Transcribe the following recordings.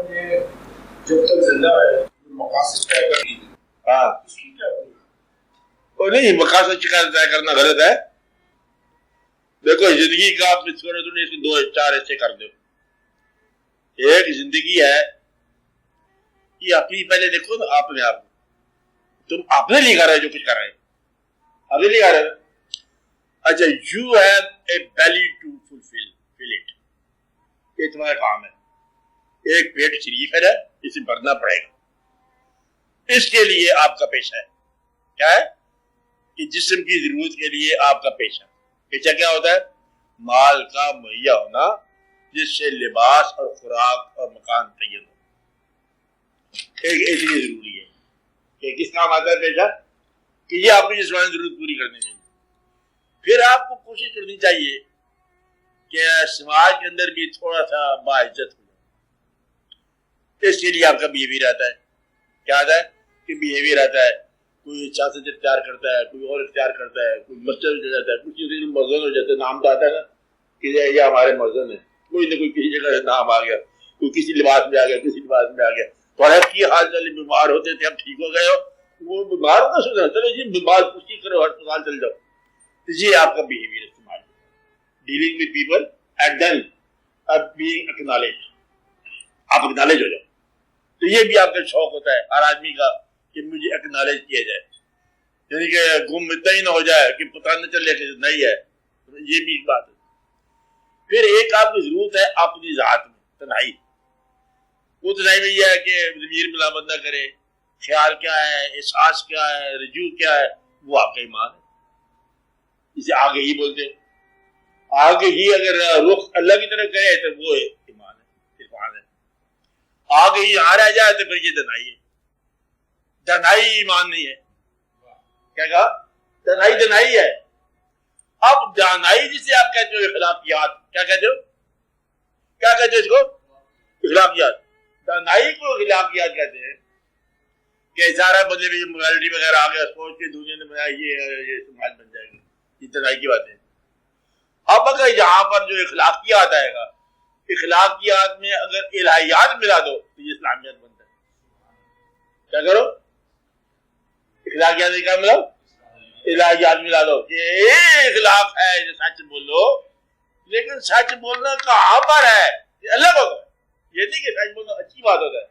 کہ جب تک زندہ ہے مقاصد طے کر لیجیے. ہاں اس کی کیا نہیں، مقاصد طے کرنا غلط ہے. دیکھو زندگی کا آپ اس کے دو چار حصے کر دو. ایک زندگی ہے کہ اپنی پہلے دیکھو نا، آپ نے آپ تم اپنے لیے کر رہے جو کچھ کر رہے ہیں اپنے لیے کر رہے ہیں. اچھا you have a value to fulfil it, یہ تمہارا کام ہے. ایک پیٹ شریف ہے، اسے بھرنا پڑے گا. اس کے لیے آپ کا پیشہ ہے کیا ہے کہ جسم کی ضرورت کے لیے آپ کا پیشہ کیا ہوتا ہے؟ مال کا مہیا ہونا جس سے لباس اور خوراک اور مکان تیار ہو. ایک اس لیے ضروری ہے کہ کس کام آتا ہے پیشہ کہ یہ آپ کی جسمانی ضرورت پوری کرنے کے لیے. پھر آپ کو کوشش کرنی چاہیے کہ سماج کے اندر بھی تھوڑا سا باعزت ہو جائے. اس کے لیے آپ کا بیہیویئر آتا ہے. کیا آتا ہے کہ بیہیویئر آتا ہے. کوئی سیاست اختیار کرتا ہے، کوئی اور اختیار کرتا ہے، کوئی مسجد ہو جاتا ہے، کچھ چیزیں مؤذن ہو جاتے ہیں. نام تو آتا ہے نا کہ یہ ہمارے مؤذن ہے. کوئی نہ کوئی کسی جگہ سے نام آ گیا، کوئی کسی لباس میں آ گیا، کسی لباس میں آ گیا. تو کی حال چل بیمار ہوتے تھے، اب ٹھیک ہو گئے ہو، وہ بیمار ہونا سنا چلو جی بیمار پوچھی کرو، ہسپتال چل جاؤ. یہ آپ کا بیہیویئر استعمال dealing with people and then being acknowledge. آپ ایکنالج ہو جاؤ. تو یہ بھی آپ کا شوق ہوتا ہے ہر آدمی کا کہ مجھے ایکنالج کیا جائے، یعنی کہ گم اتنا ہی نہ ہو جائے کہ پتہ نہ چلے کہ نہیں ہے. یہ بھی ایک بات ہے. پھر ایک آپ کی ضرورت ہے اپنی ذات میں تنہائی. وہ تنہائی میں یہ ہے کہ ضمیر ملامت نہ کرے. خیال کیا ہے، احساس کیا ہے، رجوع کیا ہے، وہ آپ کا ایمان ہے. اسے آگے ہی بولتے ہیں. آگے ہی اگر رخ اللہ کی طرف کرے تو وہ ایمان ہے، عرفان ہے. آگے ہی آ رہ جائے تو پھر یہ دنائی ہے. دنائی ایمان نہیں ہے. کیا کہا؟ دنائی ہے. اب دانائی جسے آپ کہتے ہو اخلاقیات، کیا کہتے ہو؟ کیا کہتے ہو اس کو؟ اخلاقیات. دانائی کو اخلاقیات کہتے ہیں کہ سارا بدلے میں موبائلٹی وغیرہ آ گیا، سوچ کے دنیا نے بنایا یہ سماج بن جائے گی. یہ دنائی کی بات ہے. اب اگر یہاں پر جو اخلاقیات آئے گا، اخلاقیات میں اگر الہیات ملا دو تو یہ اسلامیت بنتا ہے. کیا کرو؟ اخلاقیات میں کیا ملا؟ الہیات ملا دو کہ اخلاق ہے جو سچ بولو. لیکن سچ بولنا کہاں پر ہے؟ یہ الگ ہوگا. یہ نہیں کہ سچ بولنا اچھی بات ہوتا ہے.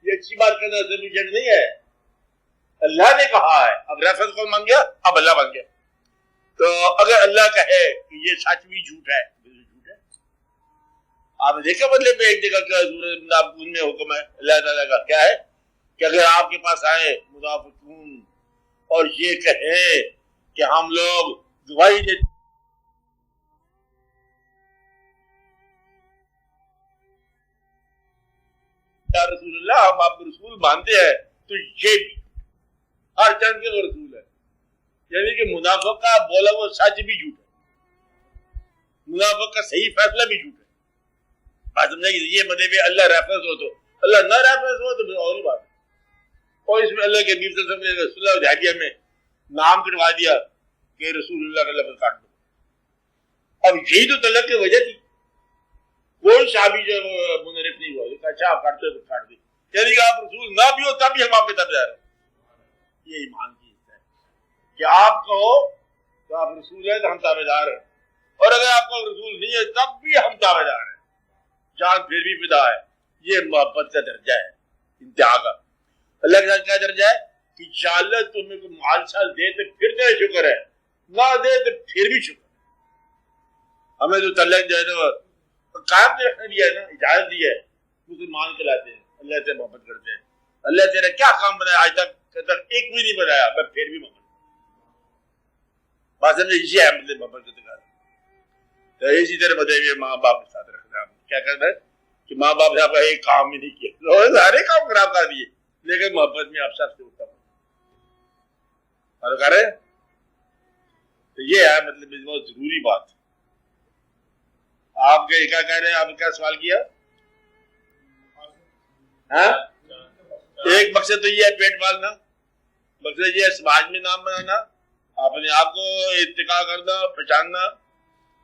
یہ اچھی بات کرنا سفیشینٹ نہیں ہے. اللہ نے کہا ہے. اب ریفرنس کون بن گیا؟ اب اللہ بن گیا. تو اگر اللہ کہے کہ یہ سچ بھی جھوٹ ہے، جھوٹ ہے. آپ نے دیکھا بدلے میں ایک جگہ کیا سورۃ میں حکم ہے اللہ تعالیٰ کا کیا ہے کہ اگر آپ کے پاس آئے منافقون اور یہ کہے کہ ہم لوگ گواہی دیتے یا رسول اللہ، ہم آپ کو رسول مانتے ہیں، تو یہ بھی ہر چند کے رسول ہے. یعنی کہ منافق کا بولا وہ سچ بھی جھوٹ ہے، منافق کا صحیح فیصلہ بھی جھوٹ ہے. بات سمجھا کہ یہ مطلب اللہ ریفرنس ہو تو اللہ نہ ریفرنس ہو تو پھر اور بات ہے. اور اس میں اللہ کے نبی صلی اللہ علیہ وسلم نے صلح حدیبیہ میں نام کٹوا دیا کہ رسول اللہ کا لفظ کاٹ دو. اب یہی تو طلب کی وجہ تھی. کوئی صحابی جو منحرف نہیں ہوا، اچھا آپ کاٹتے تو کاٹ دی. یعنی کہ آپ رسول نہ بھی ہو تب بھی ہم آپ کے طرف جا رہے ہیں. یہ ایمان کی حصہ ہے کہ آپ کہو تو آپ رسول ہیں تو ہم تابع دار ہیں، اور اگر آپ کو رسول نہیں ہے تب بھی ہم تابع دار ہیں. جان پھر بھی فدا ہے. یہ محبت کا درجہ ہے انتہا کا. اللہ کے ساتھ کیا درجہ ہے کہ انشاءاللہ تمہیں کوئی مال سال دے تو پھر تیرے شکر ہے، نہ دے تو پھر بھی شکر ہے. ہمیں تو تعلق جو ہے نا قائم رکھنے دیا ہے نا، اجازت دی ہے. مسلمان کہلاتے ہیں، اللہ سے محبت کرتے ہیں. اللہ تیرا کیا کام بنایا آج تک ایک بھی نہیں بنایا، میں پھر بھی محبت. بات سمجھے؟ یہ ہے مطلب محبت کا تقاضا. تو اسی طرح مطلب ماں باپ کے ساتھ رکھنا کیا کرنا ہے کہ ماں باپ نے آپ کا ایک کام ہی نہیں کیا، سارے کام خراب کر دیے، لیکن محبت میں آپ سب سے اتم کر رہے. تو یہ ہے مطلب بہت ضروری بات. آپ کے کیا کہہ رہے ہیں؟ آپ نے کیا سوال کیا؟ ہاں، ایک مقصد تو یہ ہے پیٹ پالنا، مقصد یہ ہے سماج میں نام بنانا، اپنے آپ کو ارتقا کرنا، پہچاننا.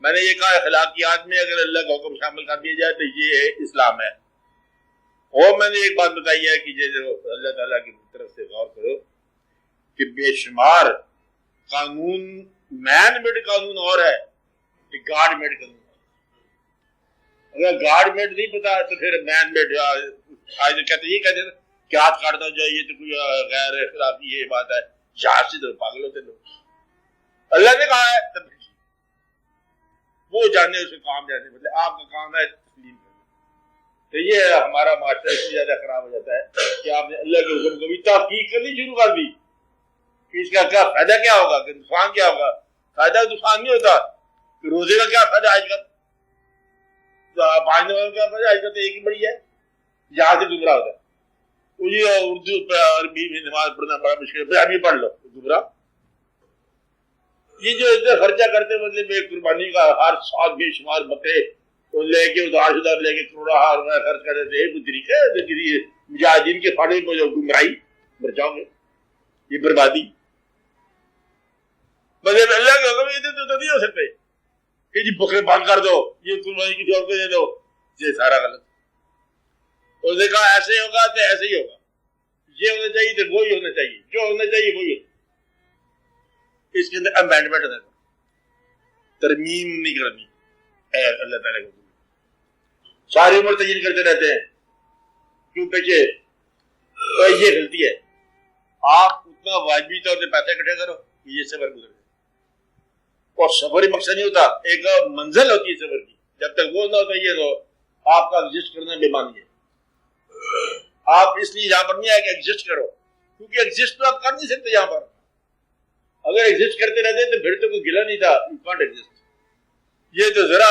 میں نے یہ کہا اخلاقیات میں اگر اللہ کا حکم شامل کر دیا جائے تو یہ اسلام ہے. اور میں نے ایک بات بتائی ہے کہ جو اللہ تعالیٰ کی طرف سے غور کرو کہ بے شمار قانون مین میڈ قانون اور ہے کہ گاڈ میڈ قانون. اگر گاڈ میڈ نہیں پتا تو پھر مین میڈ. آج کہتے یہ کہتے ہیں کہ ہاتھ کاٹنا چاہیے تو کوئی غیر اخلاقی یہ بات ہے. جہاز سے تو پاگل ہوتے لوگ. اللہ نے کہا ہے تب وہ جانے اسے کام جانے مطلب آپ کا کام ہے تسلیم کرنا. تو یہ ہمارا معاشرہ اس لیے زیادہ خراب ہو جاتا ہے کہ آپ نے اللہ کے حکم کو بھی تحقیق کرنی شروع کر دی کہ اس کا کیا فائدہ کیا ہوگا کہ نقصان کیا ہوگا. فائدہ نقصان نہیں ہوتا. کہ روزے کا کیا فائدہ آج کل, پانچ نمبر کا فائدہ آج کل تو ایک ہی بڑی ہے جہاں سے گمراہ ہوتا ہے. اردو عربی میں نماز پڑھنا بڑا مشکل ہے, پھر ابھی پڑھ لو گمراہ. یہ جو اتنا خرچہ کرتے مطلب قربانی کا ہر سال بے شمار بکرے لے کے ادھار شدار لے کے کروڑا روپیہ خرچ کر دیتے. ایک طریقہ ہے مجاہدین کے پھاڑے کو جو گمراہی مر جاؤ گے, یہ بربادی. مطلب اللہ کے حکم یہ تو نہیں ہو سکتے کہ جی بکرے بند کر دو, یہ قربانی کسی اور کو دے دو. یہ سارا غلط. اس نے کہا ایسے ہوگا تو ایسے ہی ہوگا, یہ ہونا چاہیے تو وہی ہونا چاہیے, جو ہونا چاہیے وہی ہونا. اس کے اندر امینڈمنٹ ہے, ترمیم نہیں کرنی. اللہ تعالیٰ کو ساری عمر تجدید کرتے رہتے ہیں کیوں پیچھے. تو یہ غلطی ہے. آپ اتنا واجبی طور سے پیسے اکٹھے کرو کہ یہ صبر گزر جائے. اور صبر ہی مقصد نہیں ہوتا, ایک منزل ہوتی ہے صبر کی. جب تک وہ نہ ہوتا یہ تو آپ کا ایگزسٹ کرنا بے معنی ہے. آپ اس لیے یہاں پر نہیں آئے کہ ایگزسٹ کرو, کیونکہ ایگزسٹ تو آپ کر نہیں سکتے یہاں پر. اگر ایگزسٹ کرتے رہتے تو پھر تو کوئی گلا نہیں تھا. You can't exist. یہ تو ذرا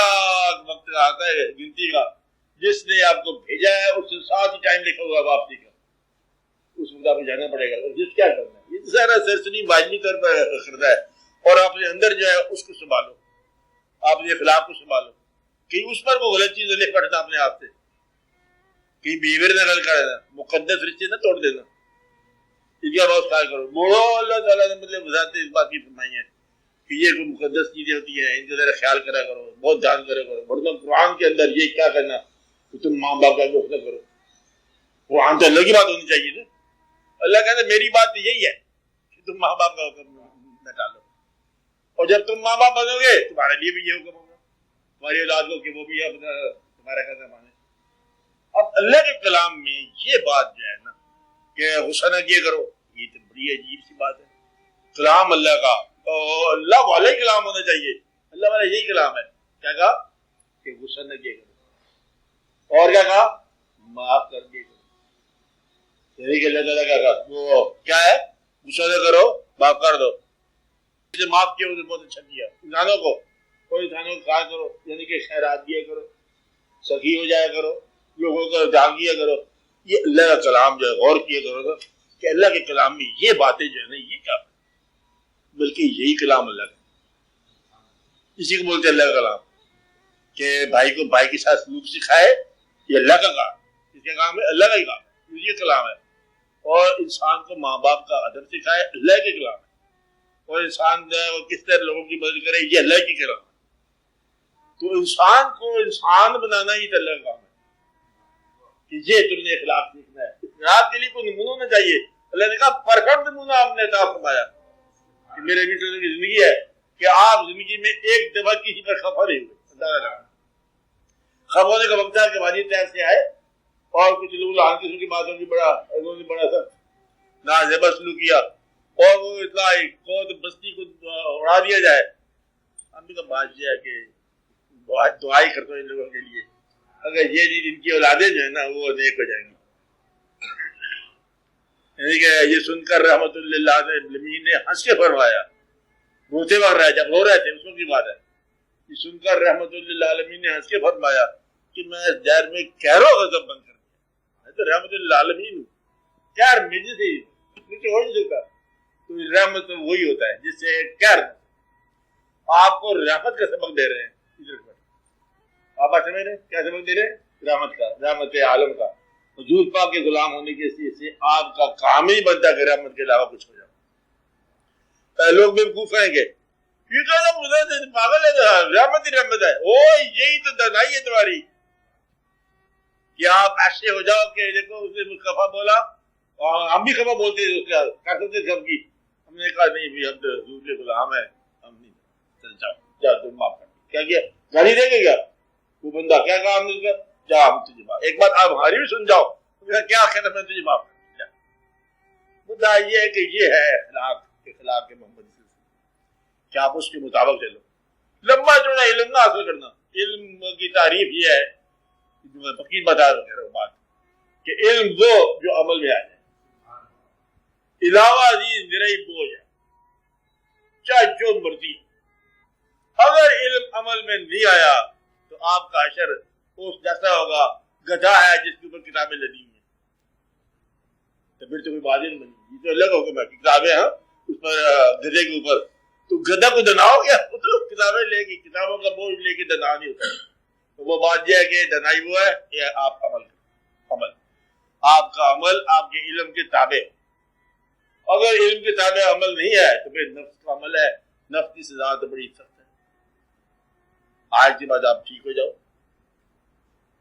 وقت آتا ہے گنتی کا, جس نے آپ کو بھیجا ہے اس کے ساتھ ہی ٹائم لکھا ہوا واپسی کا, اس وقت آپ کو جانا پڑے گا. ایگزسٹ کیا کرنا ہے, یہ سارا سرسنی واجبی طور پر خریدا ہے. اور آپ نے اندر جو ہے اس کو سنبھالو, آپ نے اخلاق کو سنبھالو. کہیں اس پر کوئی غلط چیز لکھ پڑتا اپنے آپ سے, کہیں بیویر نہ غلط کر دینا, مقدس رشتے نہ توڑ دینا. اس کا بہت خیال کرو. بوڑھو اللہ تعالیٰ نے مطلب وضاحت اس بات کی فرمائی ہے کہ یہ کوئی مقدس چیزیں ہوتی ہیں, ان کا ذرا خیال کرا کرو, بہت دھیان کرا کرو. ورنہ قرآن کے اندر یہ کیا کرنا کہ تم ماں باپ کا گفتگو کرو. قرآن تو اللہ کی بات ہونی چاہیے نا. اللہ کہتے ہیں میری بات تو یہی ہے کہ تم ماں باپ کا حکم نہ ڈالو, اور جب تم ماں باپ بنو گے تمہارے لیے بھی یہ حکم ہوگا تمہاری اولاد کو کہ وہ بھی تمہارا کہنا مانے. اب اللہ کے کلام میں یہ بات جو ہے نا کہ غصہ نہ کیا کرو, یہ تو بڑی عجیب سی بات ہے. کلام اللہ کا, اللہ والا ہی کلام ہونا چاہیے. اللہ والا یہی کلام ہے. کیا کہا کہ غصہ نہ کیا کرو, اور کیا کہا معاف کر دیا کرو. یعنی کہ اللہ تعالیٰ کا کہا وہ کیا ہے, غصہ نہ کرو معاف کر دو. جسے معاف کیا اسے بہت اچھا کیا. انسانوں کو کوئی انسانوں کو کہا کرو, یعنی کہ خیرات دیا کرو, سخی ہو جایا کرو, لوگوں کو دھیان دیا کرو. یہ اللہ کا کلام جو ہے غور کیا کرو نا کہ اللہ کے کلام میں یہ باتیں جو ہے نا یہ کیا, بلکہ یہی کلام اللہ کا. اسی کو بولتے ہیں اللہ کا کلام, کہ بھائی کو بھائی کے ساتھ سلوک سکھائے, یہ اللہ کا کام. اس کا کام ہے, اللہ کا ہی کام ہے, یہ کلام ہے. اور انسان کو ماں باپ کا ادب سکھائے, اللہ کے کلام ہے. اور انسان کس طرح لوگوں کی مدد کرے, یہ اللہ کی کلام ہے. تو انسان کو انسان بنانا ہی تو اللہ کا کام ہے کہ یہ تم نے اخلاق سیکھنا ہے. اخلاق کے لیے کوئی نمونہ ہونا چاہیے. اللہ نے کہا پرفیکٹ نمونہ آپ نے عطا فرمایا کہ میرے نبی صلی اللہ علیہ وسلم کی زندگی ہے کہ آپ زندگی میں ایک دفعہ کسی پر خفا نہیں ہوئے. خفا ہونے کا وقت ہے کہ والد طرف سے آئے اور کچھ لوگ لہان قسم کی باتوں کی انہوں نے بڑا سا نازیبا سلوک کیا اور وہ اطلاع خود بستی کو اڑا دیا جائے. ہم بھی کا بات یہ ہے کہ دعائی کرتا ہوں ان لوگوں کے لیے, اگر یہ چیز ان کی اولادیں جو ہے نا وہ نیک ہو جائیں گی. یعنی کہ یہ سن کر رحمت اللہ علیہ نے ہنس کے فرمایا, روتے بھر رہا ہے, جب رو رہے تھے اس وقت کی بات ہے. یہ سن کر رحمت اللہ علیہ نے ہنس کے فرمایا کہ میں اس دیر میں کہرو غضب بند کر دیا. میں تو رحمت اللہ علیہ ہوں, کیا مجھے سے ہو نہیں سکتا. تو رحمت وہی ہوتا ہے جس سے کہر آپ کو رحمت کا سبق دے رہے ہیں. آپ بات سمجھ رہے ہیں کیا سبق دے رہے ہیں, رحمت کا, رحمت عالم کا. حضور پاک کے غلام ہونے کی حیثیت سے آپ کا کام ہی بنتا ہے کہ رحمت کے علاوہ کچھ ہو جائے. لوگ بیوقوف کہیں گے یہ کہنا پاگل ہے, رحمت ہی رحمت ہے. او یہی تو دنائی ہے تمہاری کہ آپ ایسے ہو جاؤ کہ دیکھو اس نے خفا بولا اور ہم بھی خفا بولتے تھے، اس کا کر سکتے سب کی. ہم نے کہا نہیں بھی ہم تو حضور کے غلام ہیں، ہم نہیں. چل جاؤ جاؤ تم معاف کر. کیا گالی دے گے کیا وہ بندہ؟ کیا کہا ہم نے اس کا؟ جا ہم تجھے معاف. ایک بات آپ ہماری بھی سن جاؤ. کیا خیر میں تجھے معاف کر. مدعا یہ ہے کہ یہ ہے اخلاق کے خلاف کے محمد کہ آپ اس کے مطابق چلو. لمبا چوڑا علم نہ حاصل کرنا. علم کی تعریف یہ ہے، میں فقیر بتا رہا ہوں بات، کہ علم وہ جو عمل میں آ جائے. علاوہ عزیز میرا ہی بوجھ ہے، چاہے جو مرضی. اگر علم عمل میں نہیں آیا تو آپ کا حشر اس جیسا ہوگا گدھا ہے جس کے اوپر کتابیں لدی ہیں. تو پھر تو کوئی بات نہیں بنی. یہ تو الگ ہوگا میں کتابیں ہیں اس پر گدھے کے اوپر، تو گدھا کو دناؤ کیا؟ وہ تو کتابیں لے گی، کتابوں کا بوجھ لے کے دنا نہیں ہوتا. تو وہ بات یہ ہے کہ دنائی وہ ہے یہ آپ عمل آپ کا عمل آپ کے علم کے تابع. اگر علم کے تابع عمل نہیں ہے تو پھر نفس کا عمل ہے. نفس کی سزا تو بڑی سخت ہے. آج کے بعد آپ ٹھیک ہو جاؤ.